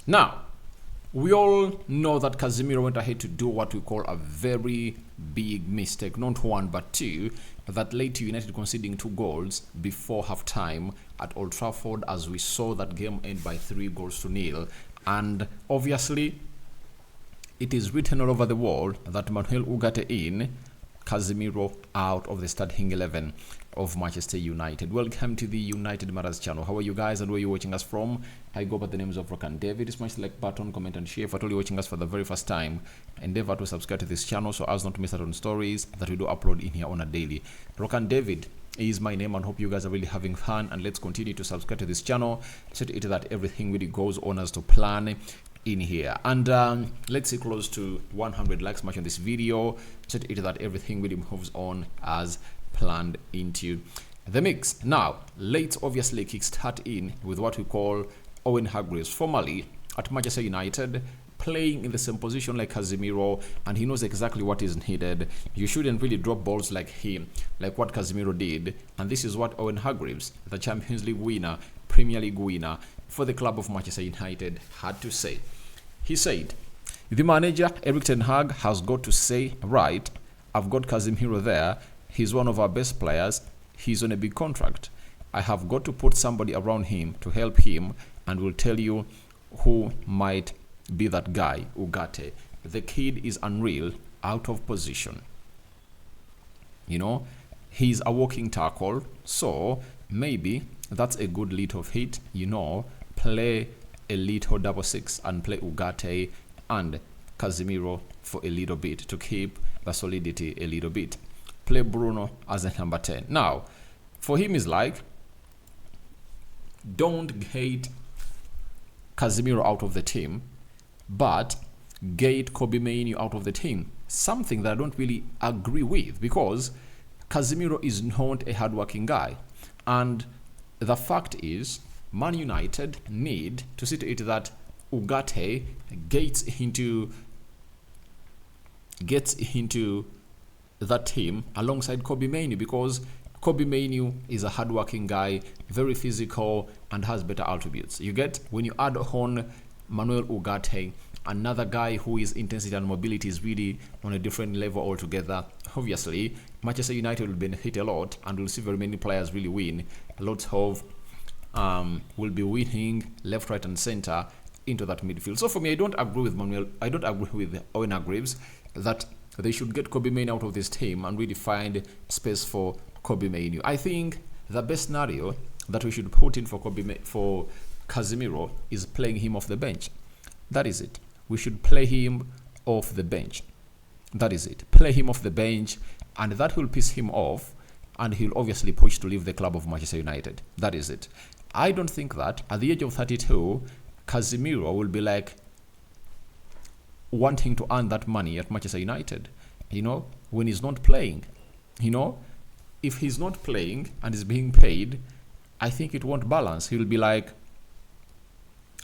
Now, we all know that Casemiro went ahead to do what we call a very big mistake, not one but two, that led to United conceding 2 goals before half-time at Old Trafford, as we saw that game end by 3-0. And obviously, it is written all over the world that Manuel Ugarte in, Casemiro out of the starting 11 of Manchester United. Welcome to the United Matters channel. How are you guys and where are you watching us from? I go by the names of Rock and David. Smash the like button, comment and share. If you're watching us for the very first time, endeavor to subscribe to this channel so as not to miss out on stories that we do upload in here on a daily. Rock and David is my name, and hope you guys are really having fun, and let's continue to subscribe to this channel so that everything really goes on as to plan in here. And let's say close to 100 likes much on this video so that everything really moves on as planned into the mix. Now let's obviously kickstart in with what we call Owen Hargreaves, formerly at Manchester United, playing in the same position like Casemiro, and he knows exactly what is needed. You shouldn't really drop balls like him, like what Casemiro did. And this is what Owen Hargreaves, the Champions League winner, Premier League winner for the club of Manchester United, had to say. He said, the manager, Erik ten Hag, has got to say, right, I've got Casemiro there. He's one of our best players. He's on a big contract. I have got to put somebody around him to help him, and will tell you who might be that guy, Ugarte. The kid is unreal, out of position. You know, he's a walking tackle, so maybe that's a good little hit. You know, play a little 6 and play Ugarte and Casemiro for a little bit to keep the solidity a little bit. Play Bruno as a number 10. Now, for him is like, don't get Casemiro out of the team, but get Kobbie Mainoo out of the team. Something that I don't really agree with, because Casemiro is not a hardworking guy. And the fact is, Man United need to see to it that Ugarte gets into that team alongside Kobbie Mainoo, because Kobbie Mainoo is a hardworking guy, very physical, and has better attributes. You get, when you add on Manuel Ugarte, another guy who is intensity and mobility is really on a different level altogether. Obviously, Manchester United will benefit a lot, and we'll see very many players really win. Lots of will be winning left, right, and center into that midfield. So for me, I don't agree with Owen Hargreaves that they should get Kobbie Mainoo out of this team and really find space for Kobbie Mainoo. I think the best scenario that we should put in for Casemiro is playing him off the bench. That is it. We should play him off the bench. That is it. Play him off the bench, and that will piss him off, and he'll obviously push to leave the club of Manchester United. That is it. I don't think that at the age of 32, Casemiro will be like wanting to earn that money at Manchester United, you know, when he's not playing. You know, if he's not playing and is being paid, I think it won't balance. He'll be like,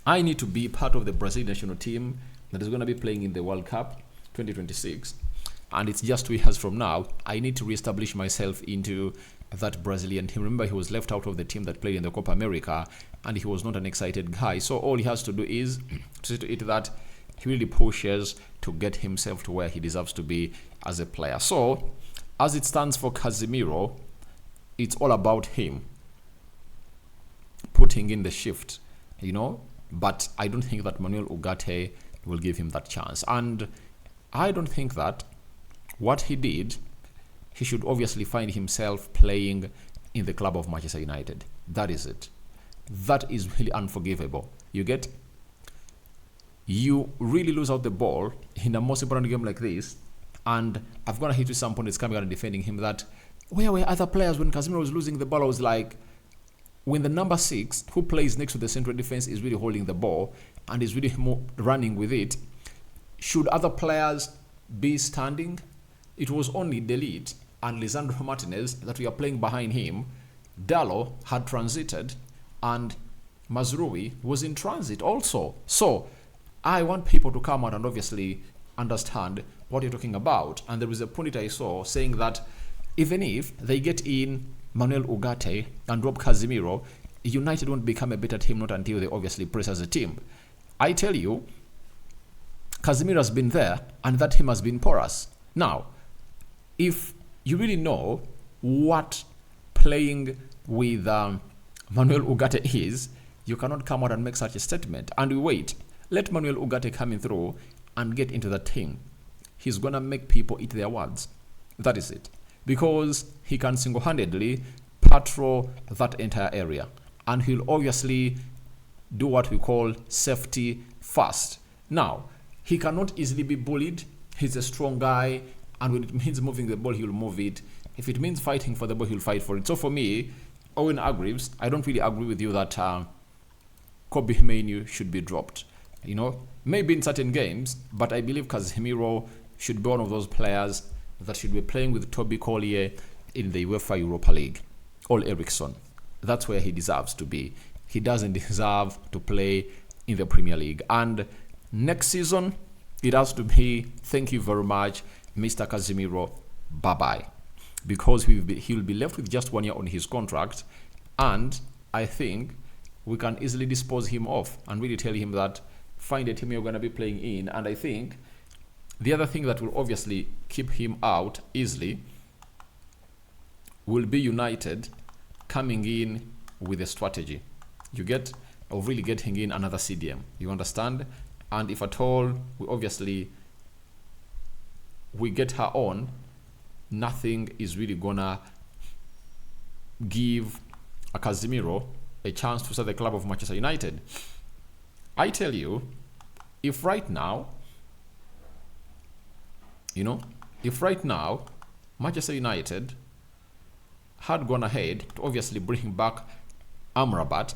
I need to be part of the Brazil national team that is going to be playing in the World Cup 2026, and it's just 2 years from now. I need to reestablish myself into that Brazilian team. Remember, he was left out of the team that played in the Copa America, and he was not an excited guy. So all he has to do is to see to it that he really pushes to get himself to where he deserves to be as a player. So as it stands for Casemiro, it's all about him putting in the shift, you know. But I don't think that Manuel Ugarte will give him that chance. And I don't think that what he did, he should obviously find himself playing in the club of Manchester United. That is it. That is really unforgivable. You get? You really lose out the ball in a most important game like this, and I've got to hit with some point, it's coming out and defending him, that where were other players when Casemiro was losing the ball? I was like, when the number 6 who plays next to the central defense is really holding the ball and is really running with it, should other players be standing? It was only Delete and Lisandro Martinez that we are playing behind him. Dallo had transited, and Mazrui was in transit also. So I want people to come out and obviously understand what you're talking about. And there was a pundit I saw saying that even if they get in Manuel Ugarte and drop Casemiro, United won't become a better team, not until they obviously press as a team. I tell you, Casemiro has been there and that team has been porous. Now, if you really know what playing with Manuel Ugarte is, you cannot come out and make such a statement. And we wait. Let Manuel Ugarte come in through and get into the team. He's going to make people eat their words. That is it. Because he can single-handedly patrol that entire area. And he'll obviously do what we call safety first. Now, he cannot easily be bullied. He's a strong guy. And when it means moving the ball, he'll move it. If it means fighting for the ball, he'll fight for it. So for me, Owen Hargreaves, I don't really agree with you that Kobe Menu should be dropped. You know, maybe in certain games, but I believe Casemiro should be one of those players that should be playing with Toby Collier in the UEFA Europa League or Ericsson. That's where he deserves to be. He doesn't deserve to play in the Premier League. And next season, it has to be, thank you very much, Mr. Casemiro, bye-bye. Because he'll be left with just 1 year on his contract. And I think we can easily dispose him off and really tell him that find a team you're going to be playing in. And I think the other thing that will obviously keep him out easily will be United coming in with a strategy. You get, of really getting in another CDM. You understand? And if at all, we get her on, nothing is really gonna give a Casemiro a chance to start the club of Manchester United. I tell you, if right now, Manchester United had gone ahead to obviously bring back Amrabat,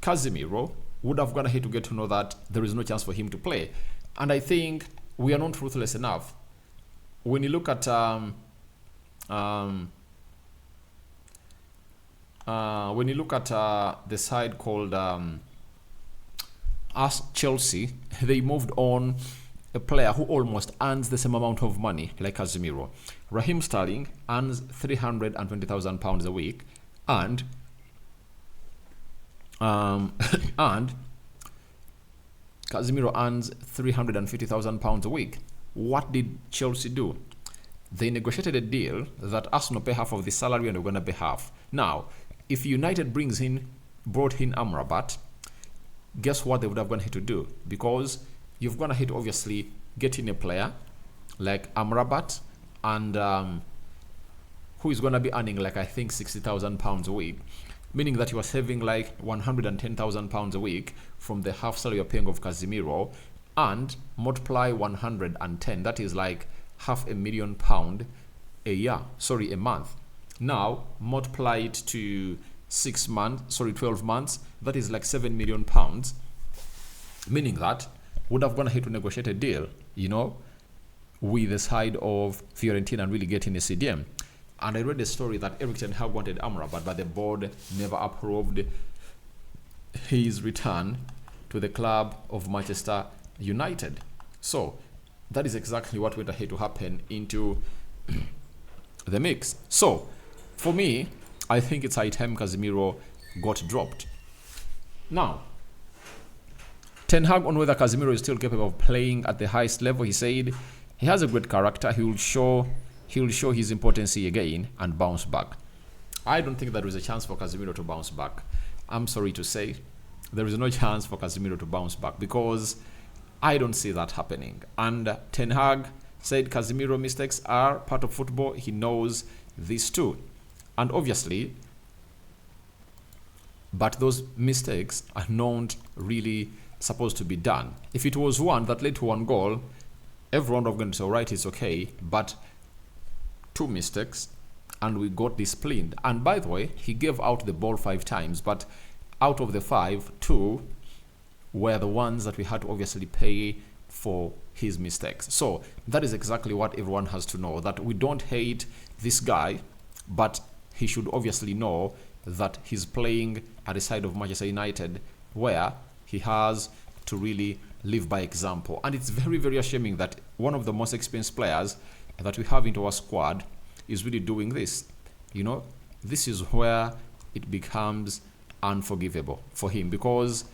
Casemiro would have gone ahead to get to know that there is no chance for him to play. And I think we are not ruthless enough. When you look at the side called Chelsea, they moved on a player who almost earns the same amount of money like Casemiro. Raheem Sterling earns £320,000 a week, and Casemiro earns £350,000 a week. What did Chelsea do? They negotiated a deal that Arsenal pay half of the salary and we're going to pay half. Now, if United brought in Amrabat, guess what they would have gone ahead to do? Because you've gone ahead to obviously get in a player like Amrabat and who is going to be earning like I think £60,000 a week, meaning that you are saving like £110,000 a week from the half salary you're paying of Casemiro, and multiply 110, that is like £500,000 a month. Now multiply it to 12 months, that is like £7 million, meaning that would have gone ahead to negotiate a deal, with the side of Fiorentina and really getting a CDM. And I read a story that Erik ten Hag wanted Amrabat, but the board never approved his return to the club of Manchester United. So that is exactly what went ahead to happen into the mix. So for me, I think it's high time Casemiro got dropped. Now, Ten Hag on whether Casemiro is still capable of playing at the highest level. He said he has a great character. He will show his importance again and bounce back. I don't think there is a chance for Casemiro to bounce back. I'm sorry to say, there is no chance for Casemiro to bounce back because I don't see that happening. And Ten Hag said Casemiro mistakes are part of football. He knows this too. And obviously, but those mistakes are not really supposed to be done. If it was one that led to one goal, everyone would have gone to say, all right, it's okay. But 2 mistakes and we got disciplined. And by the way, he gave out the ball 5 times, but out of the 5, 2 were the ones that we had to obviously pay for his mistakes. So that is exactly what everyone has to know, that we don't hate this guy, but he should obviously know that he's playing at the side of Manchester United where he has to really live by example. And it's very, very ashamed that one of the most experienced players that we have into our squad is really doing this. This is where it becomes unforgivable for him, because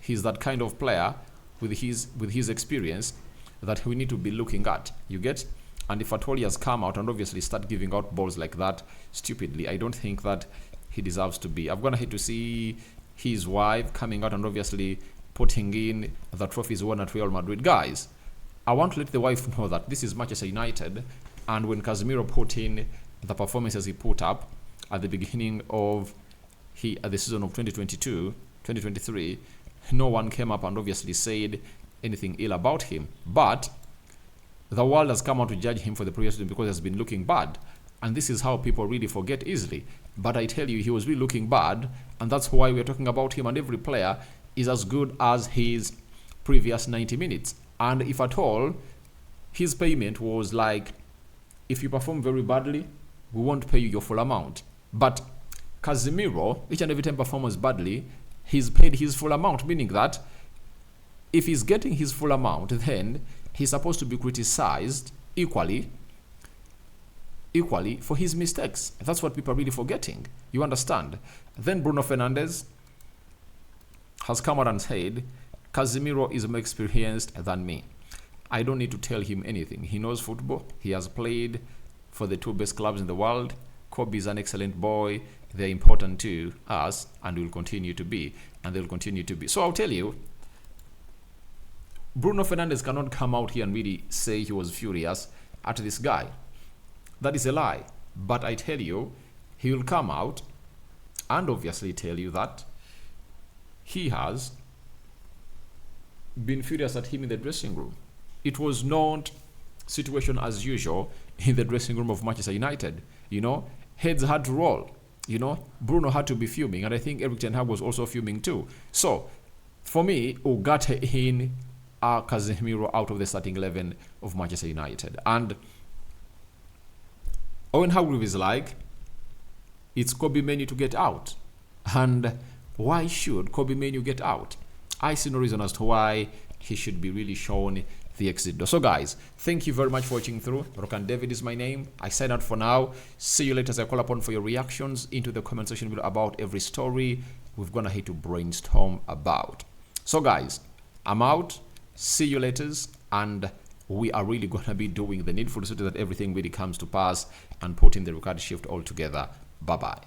he's that kind of player with his experience that we need to be looking at. You get? And if at all he has come out and obviously start giving out balls like that stupidly, I don't think that he deserves to be. I've gone ahead to see his wife coming out and obviously putting in the trophies won at Real Madrid. Guys, I want to let the wife know that this is Manchester United, and when Casemiro put in the performances he put up at the beginning of the season of 2022-2023, no one came up and obviously said anything ill about him. But the world has come out to judge him for the previous season because he has been looking bad. And this is how people really forget easily. But I tell you, he was really looking bad, and that's why we're talking about him. And every player is as good as his previous 90 minutes. And if at all, his payment was like, if you perform very badly, we won't pay you your full amount. But Casemiro, each and every time performs badly, he's paid his full amount, meaning that if he's getting his full amount, then he's supposed to be criticized equally for his mistakes. That's what people are really forgetting. You understand? Then Bruno Fernandes has come out and said, Casemiro is more experienced than me. I don't need to tell him anything. He knows football. He has played for the two best clubs in the world. Kobe is an excellent boy. They're important to us and will continue to be. And they'll continue to be. So I'll tell you, Bruno Fernandes cannot come out here and really say he was furious at this guy. That is a lie. But I tell you, he will come out and obviously tell you that he has been furious at him in the dressing room. It was not situation as usual in the dressing room of Manchester United. You know, heads had to roll. You know, Bruno had to be fuming, and I think Erik ten Hag was also fuming too. So, for me, Ugarte in, Casemiro out of the starting 11 of Manchester United. And Owen Hargreaves is like, it's Kobe Menu to get out. And why should Kobe Menu get out? I see no reason as to why he should be really shown the exit door. So guys, thank you very much for watching through. Rokan David is my name. I sign out for now. See you later as I call upon for your reactions into the comment section below about every story we've gone ahead to brainstorm about. So guys, I'm out. See you later, and we are really going to be doing the needful so that everything really comes to pass and put in the record shift all together. Bye-bye.